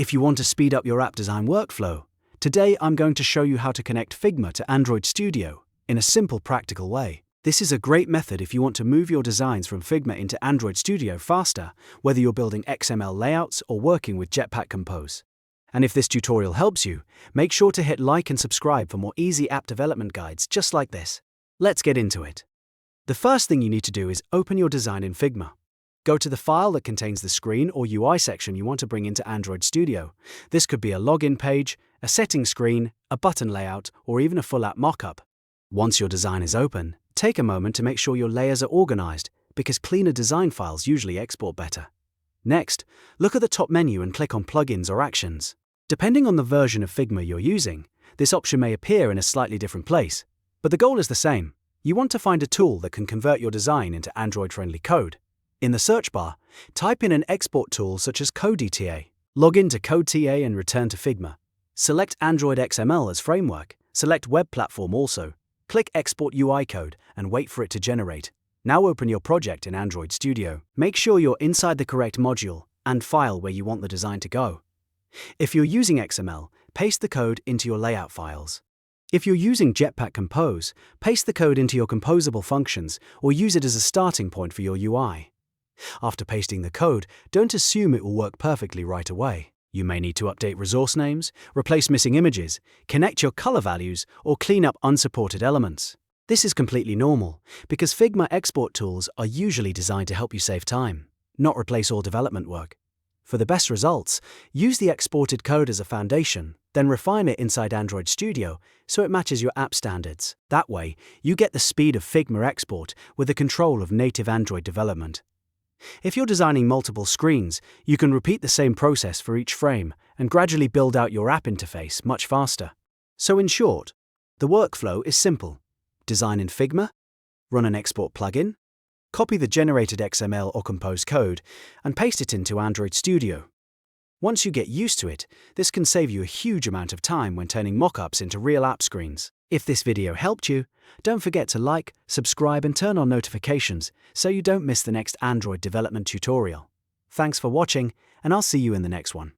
If you want to speed up your app design workflow, today I'm going to show you how to connect Figma to Android Studio in a simple, practical way. This is a great method if you want to move your designs from Figma into Android Studio faster, whether you're building XML layouts or working with Jetpack Compose. And if this tutorial helps you, make sure to hit like and subscribe for more easy app development guides just like this. Let's get into it. The first thing you need to do is open your design in Figma. Go to the file that contains the screen or UI section you want to bring into Android Studio. This could be a login page, a settings screen, a button layout, or even a full app mockup. Once your design is open, take a moment to make sure your layers are organized, because cleaner design files usually export better. Next, look at the top menu and click on Plugins or Actions. Depending on the version of Figma you're using, this option may appear in a slightly different place, but the goal is the same. You want to find a tool that can convert your design into Android-friendly code. In the search bar, type in an export tool such as CodeETA. Log in to CodeETA and return to Figma. Select Android XML as framework. Select Web Platform also. Click Export UI Code and wait for it to generate. Now open your project in Android Studio. Make sure you're inside the correct module and file where you want the design to go. If you're using XML, paste the code into your layout files. If you're using Jetpack Compose, paste the code into your composable functions or use it as a starting point for your UI. After pasting the code, don't assume it will work perfectly right away. You may need to update resource names, replace missing images, connect your color values, or clean up unsupported elements. This is completely normal, because Figma export tools are usually designed to help you save time, not replace all development work. For the best results, use the exported code as a foundation, then refine it inside Android Studio so it matches your app standards. That way, you get the speed of Figma export with the control of native Android development. If you're designing multiple screens, you can repeat the same process for each frame and gradually build out your app interface much faster. So in short, the workflow is simple. Design in Figma, run an export plugin, copy the generated XML or Compose code, and paste it into Android Studio. Once you get used to it, this can save you a huge amount of time when turning mockups into real app screens. If this video helped you, don't forget to like, subscribe, and turn on notifications so you don't miss the next Android development tutorial. Thanks for watching, and I'll see you in the next one.